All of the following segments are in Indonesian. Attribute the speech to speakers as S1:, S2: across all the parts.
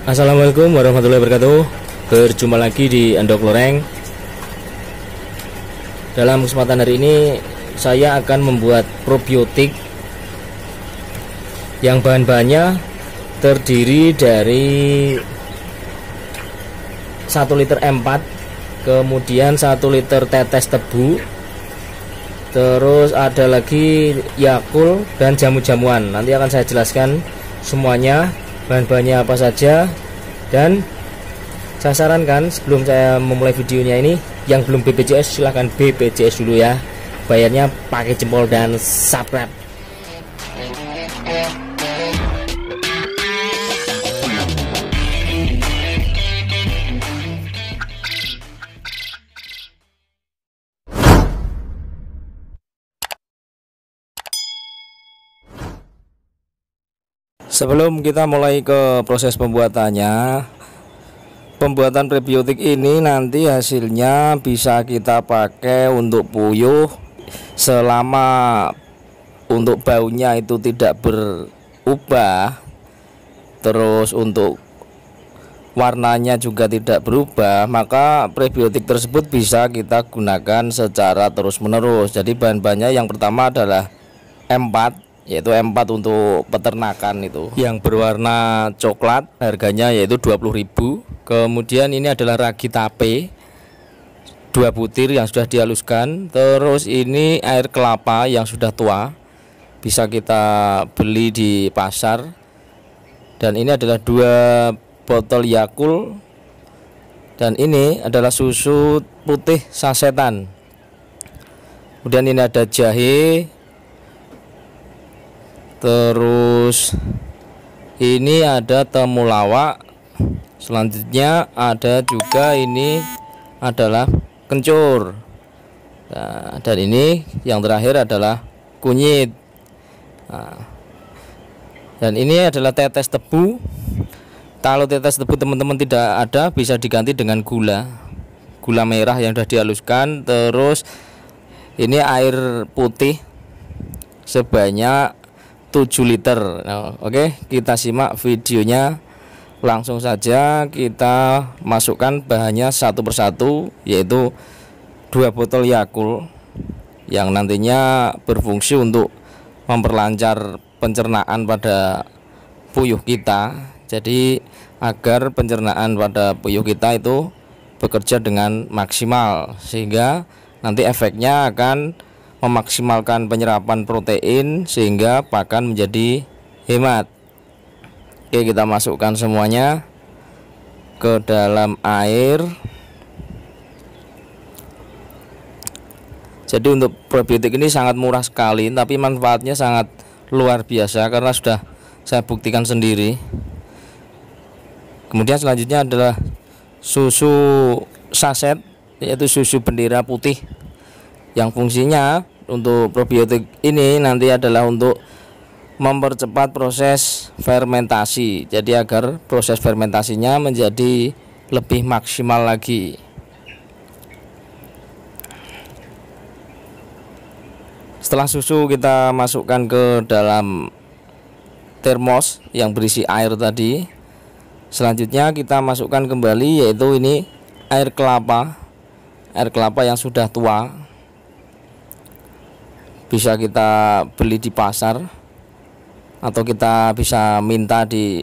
S1: Assalamualaikum warahmatullahi wabarakatuh. Berjumpa lagi di Endok Loreng. Dalam kesempatan hari ini saya akan membuat probiotik yang bahan-bahannya terdiri dari 1 liter M4, kemudian 1 liter tetes tebu, terus ada lagi Yakult dan jamu-jamuan. Nanti akan saya jelaskan semuanya, bahan-bahannya apa saja. Dan saya sarankan sebelum saya memulai videonya ini, yang belum BPJS silahkan BPJS dulu ya. Bayarnya pakai jempol dan subscribe. Sebelum kita mulai ke proses pembuatannya, pembuatan prebiotik ini nanti hasilnya bisa kita pakai untuk puyuh selama untuk baunya itu tidak berubah, terus untuk warnanya juga tidak berubah, maka prebiotik tersebut bisa kita gunakan secara terus-menerus. Jadi bahan-bahannya yang pertama adalah M4, yaitu M4 untuk peternakan itu yang berwarna coklat, harganya yaitu 20.000. Kemudian ini adalah ragi tape 2 butir yang sudah dihaluskan. Terus ini air kelapa yang sudah tua, bisa kita beli di pasar. Dan ini adalah 2 botol Yakult. Dan ini adalah susu putih sasetan. Kemudian ini ada jahe. Terus ini ada temulawak. Selanjutnya ada juga ini adalah kencur. Nah, dan ini yang terakhir adalah kunyit. Nah, dan ini adalah tetes tebu. Kalau tetes tebu teman-teman tidak ada, bisa diganti dengan gula merah yang sudah dihaluskan. Terus ini air putih sebanyak 7 liter. Nah, oke, kita simak videonya. Langsung saja kita masukkan bahannya satu persatu, yaitu 2 botol Yakult yang nantinya berfungsi untuk memperlancar pencernaan pada puyuh kita. Jadi agar pencernaan pada puyuh kita itu bekerja dengan maksimal, sehingga nanti efeknya akan memaksimalkan penyerapan protein sehingga pakan menjadi hemat. Oke, kita masukkan semuanya ke dalam air. Jadi untuk probiotik ini sangat murah sekali, tapi manfaatnya sangat luar biasa karena sudah saya buktikan sendiri. Kemudian selanjutnya adalah susu saset, yaitu susu bendera putih, yang fungsinya untuk probiotik ini nanti adalah untuk mempercepat proses fermentasi. Jadi agar proses fermentasinya menjadi lebih maksimal lagi. Setelah susu kita masukkan ke dalam termos yang berisi air tadi. Selanjutnya kita masukkan kembali, yaitu ini air kelapa. Air kelapa yang sudah tua, bisa kita beli di pasar atau kita bisa minta di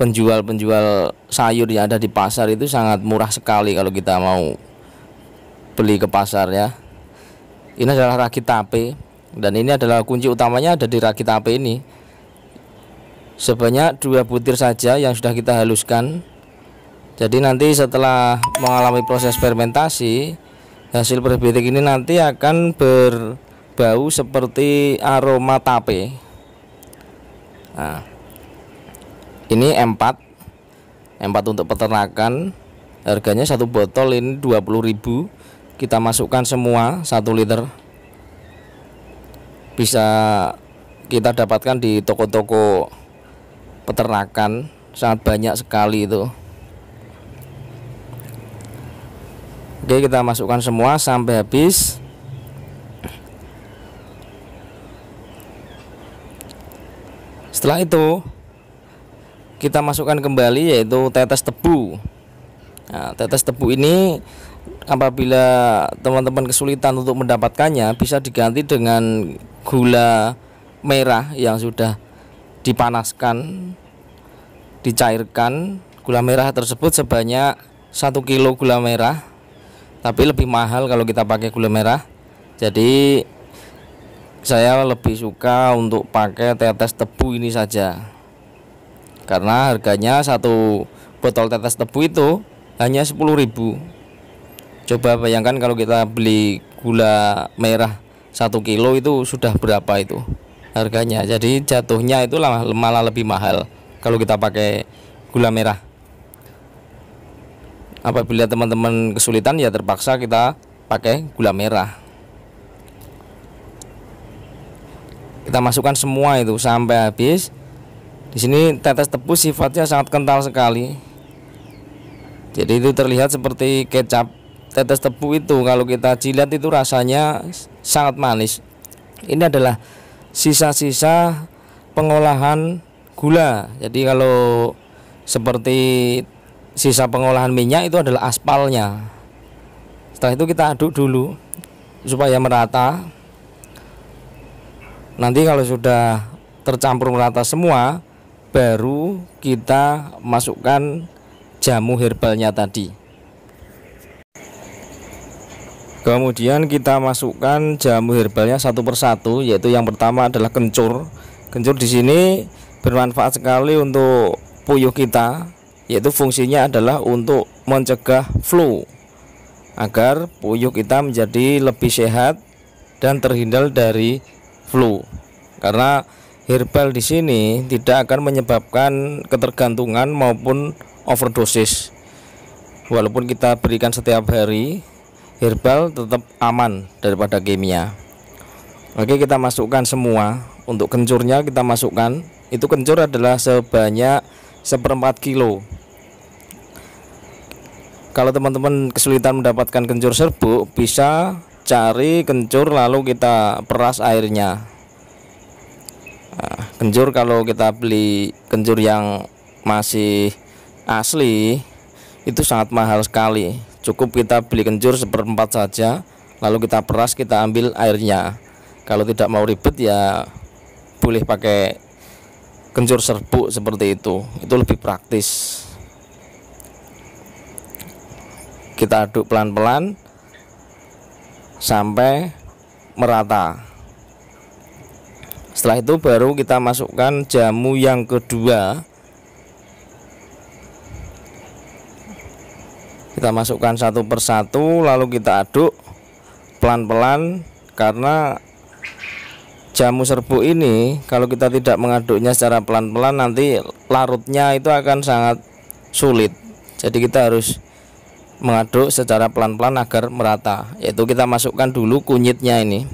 S1: penjual-penjual sayur yang ada di pasar. Itu sangat murah sekali kalau kita mau beli ke pasar ya. Ini adalah ragi tape, dan ini adalah kunci utamanya ada di ragi tape ini. Sebanyak 2 butir saja yang sudah kita haluskan. Jadi nanti setelah mengalami proses fermentasi, hasil probiotik ini nanti akan berbau seperti aroma tape. Nah, ini M4 untuk peternakan, harganya 1 botol ini 20.000. Kita masukkan semua 1 liter. Bisa kita dapatkan di toko-toko peternakan, sangat banyak sekali itu. Oke, kita masukkan semua sampai habis. Setelah itu kita masukkan kembali, yaitu tetes tebu. Nah, tetes tebu ini apabila teman-teman kesulitan untuk mendapatkannya, bisa diganti dengan gula merah yang sudah dipanaskan, dicairkan. Gula merah tersebut sebanyak 1 kilo gula merah, tapi lebih mahal kalau kita pakai gula merah. Jadi saya lebih suka untuk pakai tetes tebu ini saja, karena harganya satu botol tetes tebu itu hanya 10.000. Coba bayangkan kalau kita beli gula merah 1 kilo itu sudah berapa itu harganya. Jadi jatuhnya itu malah lebih mahal kalau kita pakai gula merah. Apabila teman-teman kesulitan, ya terpaksa kita pakai gula merah. Kita masukkan semua itu sampai habis. Di sini tetes tebu sifatnya sangat kental sekali. Jadi itu terlihat seperti kecap. Tetes tebu itu kalau kita jilat itu rasanya sangat manis. Ini adalah sisa-sisa pengolahan gula. Jadi kalau seperti sisa pengolahan minyak itu adalah aspalnya. Setelah itu kita aduk dulu supaya merata. Nanti kalau sudah tercampur merata semua, baru kita masukkan jamu herbalnya tadi. Kemudian kita masukkan jamu herbalnya satu persatu, yaitu yang pertama adalah kencur. Kencur di sini bermanfaat sekali untuk puyuh kita, yaitu fungsinya adalah untuk mencegah flu, agar puyuh kita menjadi lebih sehat dan terhindar dari flu. Karena herbal di sini tidak akan menyebabkan ketergantungan maupun overdosis. Walaupun kita berikan setiap hari, herbal tetap aman daripada kimia. Oke, kita masukkan semua. Untuk kencurnya kita masukkan. Itu kencur adalah sebanyak 1/4 kilo. Kalau teman-teman kesulitan mendapatkan kencur serbuk, bisa cari kencur lalu kita peras airnya. Nah, kencur kalau kita beli kencur yang masih asli itu sangat mahal sekali. Cukup kita beli kencur 1/4 saja, lalu kita peras, kita ambil airnya. Kalau tidak mau ribet ya boleh pakai kencur serbuk seperti itu lebih praktis. Kita aduk pelan-pelan sampai merata. Setelah itu baru kita masukkan jamu yang kedua. Kita masukkan satu persatu lalu kita aduk pelan-pelan, karena jamu serbuk ini kalau kita tidak mengaduknya secara pelan-pelan nanti larutnya itu akan sangat sulit. Jadi kita harus mengaduk secara pelan-pelan agar merata. Yaitu kita masukkan dulu kunyitnya ini.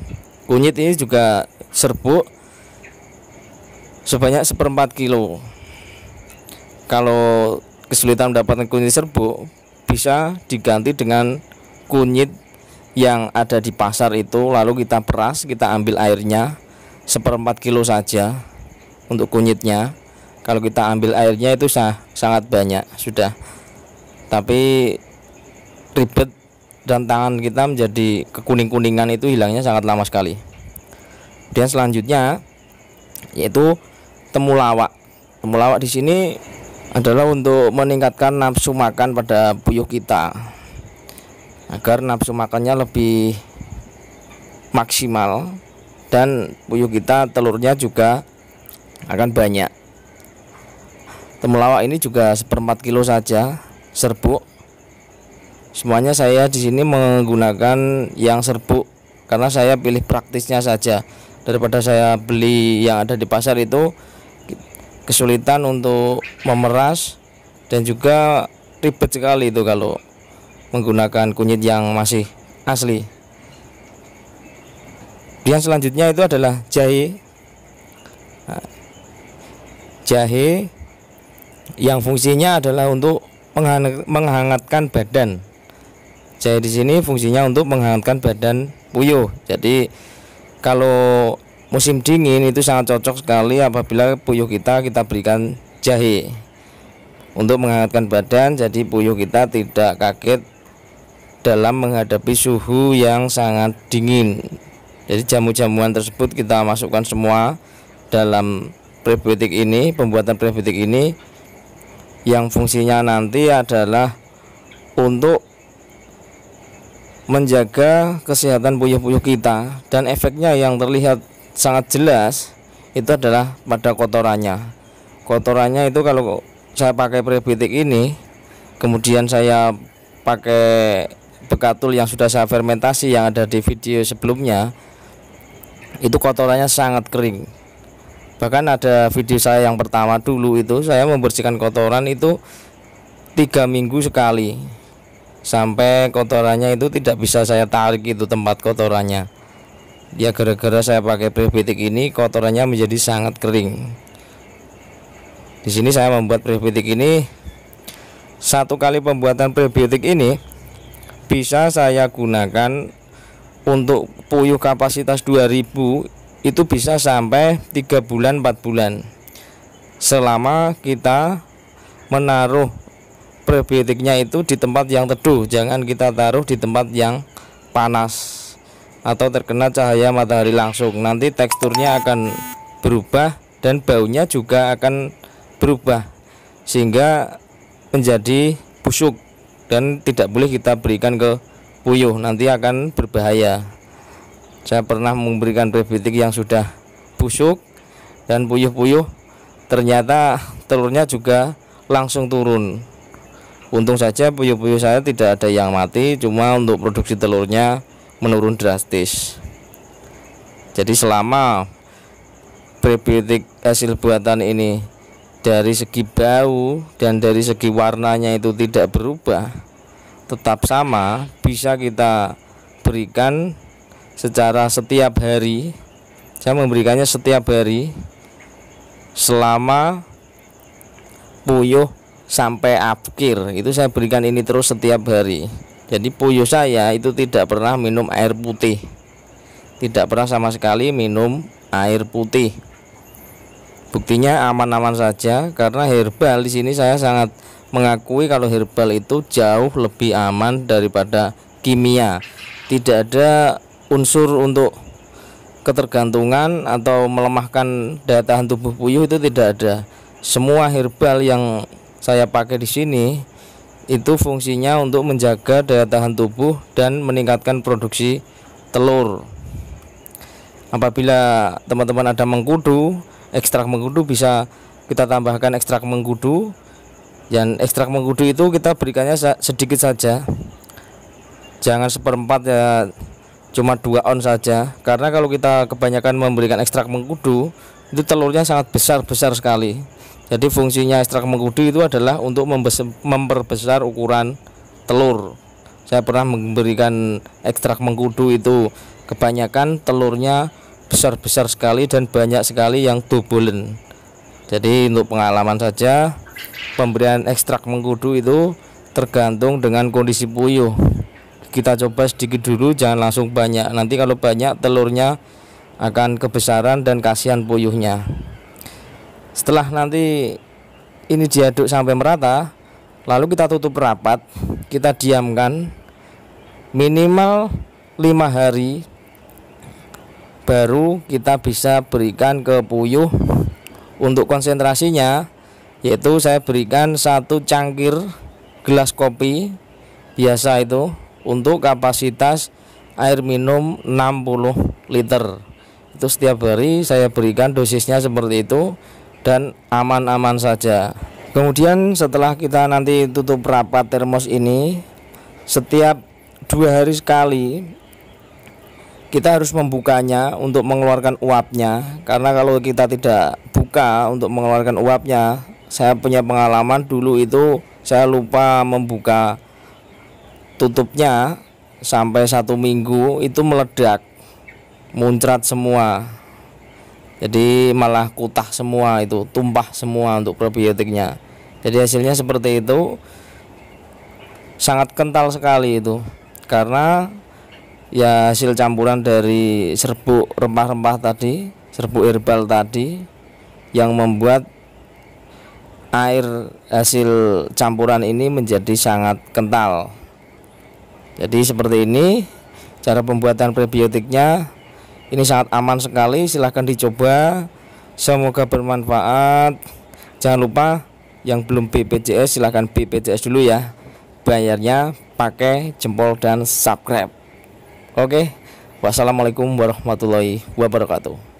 S1: Kunyit ini juga serbuk sebanyak 1/4 kilo. Kalau kesulitan mendapatkan kunyit serbuk, bisa diganti dengan kunyit yang ada di pasar itu, lalu kita peras, kita ambil airnya 1/4 kilo saja untuk kunyitnya. Kalau kita ambil airnya itu sangat banyak sudah, tapi ribet dan tangan kita menjadi kekuning-kuningan, itu hilangnya sangat lama sekali. Dan selanjutnya yaitu temulawak. Temulawak di sini adalah untuk meningkatkan nafsu makan pada puyuh kita, agar nafsu makannya lebih maksimal dan puyuh kita telurnya juga akan banyak. Temulawak ini juga 1/4 kilo saja serbuk. Semuanya saya di sini menggunakan yang serbuk karena saya pilih praktisnya saja. Daripada saya beli yang ada di pasar itu kesulitan untuk memeras dan juga ribet sekali itu kalau menggunakan kunyit yang masih asli. Yang selanjutnya itu adalah jahe. Nah, jahe yang fungsinya adalah untuk menghangatkan badan. Jahe di sini fungsinya untuk menghangatkan badan puyuh. Jadi kalau musim dingin itu sangat cocok sekali apabila puyuh kita berikan jahe. untuk menghangatkan badan, jadi puyuh kita tidak kaget dalam menghadapi suhu yang sangat dingin. Jadi jamu-jamuan tersebut kita masukkan semua dalam prebiotik ini, pembuatan prebiotik ini, yang fungsinya nanti adalah untuk menjaga kesehatan puyuh-puyuh kita, dan efeknya yang terlihat sangat jelas itu adalah pada kotorannya. Kotorannya itu kalau saya pakai prebiotik ini, kemudian saya pakai bekatul yang sudah saya fermentasi yang ada di video sebelumnya, itu kotorannya sangat kering. Bahkan ada video saya yang pertama dulu itu saya membersihkan kotoran itu 3 minggu sekali, sampai kotorannya itu tidak bisa saya tarik itu tempat kotorannya. Ya gara-gara saya pakai prebiotik ini kotorannya menjadi sangat kering. Di sini saya membuat prebiotik ini, satu kali pembuatan prebiotik ini bisa saya gunakan untuk puyuh kapasitas 2000 itu bisa sampai 3 bulan 4 bulan, selama kita menaruh prebiotiknya itu di tempat yang teduh. Jangan kita taruh di tempat yang panas atau terkena cahaya matahari langsung, nanti teksturnya akan berubah dan baunya juga akan berubah sehingga menjadi busuk dan tidak boleh kita berikan ke puyuh, nanti akan berbahaya. Saya pernah memberikan prebiotik yang sudah busuk dan puyuh-puyuh ternyata telurnya juga langsung turun. Untung saja puyuh-puyuh saya tidak ada yang mati, cuma untuk produksi telurnya menurun drastis. Jadi selama prebiotik hasil buatan ini dari segi bau dan dari segi warnanya itu tidak berubah, tetap sama, bisa kita berikan secara setiap hari. Saya memberikannya setiap hari selama puyuh sampai akhir, itu saya berikan ini terus setiap hari. Jadi puyuh saya itu tidak pernah minum air putih, tidak pernah sama sekali minum air putih. Buktinya aman-aman saja, karena herbal di sini saya sangat mengakui kalau herbal itu jauh lebih aman daripada kimia. Tidak ada unsur untuk ketergantungan atau melemahkan daya tahan tubuh puyuh, itu tidak ada. Semua herbal yang saya pakai di sini itu fungsinya untuk menjaga daya tahan tubuh dan meningkatkan produksi telur. Apabila teman-teman ada mengkudu, ekstrak mengkudu bisa kita tambahkan ekstrak mengkudu, dan ekstrak mengkudu itu kita berikannya sedikit saja, jangan seperempat ya, cuma 2 ons saja, karena kalau kita kebanyakan memberikan ekstrak mengkudu itu telurnya sangat besar sekali. Jadi fungsinya ekstrak mengkudu itu adalah untuk memperbesar ukuran telur. Saya pernah memberikan ekstrak mengkudu itu kebanyakan telurnya besar sekali dan banyak sekali yang dobolen. Jadi untuk pengalaman saja, pemberian ekstrak mengkudu itu tergantung dengan kondisi puyuh. Kita coba sedikit dulu, jangan langsung banyak. Nanti kalau banyak telurnya akan kebesaran dan kasihan puyuhnya. Setelah nanti ini diaduk sampai merata, lalu kita tutup rapat, kita diamkan minimal 5 hari, baru kita bisa berikan ke puyuh. Untuk konsentrasinya, yaitu saya berikan 1 cangkir gelas kopi biasa itu untuk kapasitas air minum 60 liter. Itu setiap hari saya berikan dosisnya seperti itu, dan aman-aman saja. Kemudian setelah kita nanti tutup rapat termos ini, setiap 2 hari sekali kita harus membukanya untuk mengeluarkan uapnya. Karena kalau kita tidak buka untuk mengeluarkan uapnya, saya punya pengalaman dulu itu saya lupa membuka tutupnya, sampai 1 minggu itu meledak, muncrat semua. Jadi malah kutah semua, itu tumpah semua untuk probiotiknya. Jadi hasilnya seperti itu, sangat kental sekali itu, karena ya hasil campuran dari serbuk rempah-rempah tadi, serbuk herbal tadi, yang membuat air hasil campuran ini menjadi sangat kental. Jadi seperti ini cara pembuatan prebiotiknya. Ini sangat aman sekali, silahkan dicoba, semoga bermanfaat. Jangan lupa yang belum BPJS silahkan BPJS dulu ya, bayarnya pakai jempol dan subscribe. Oke, wassalamualaikum warahmatullahi wabarakatuh.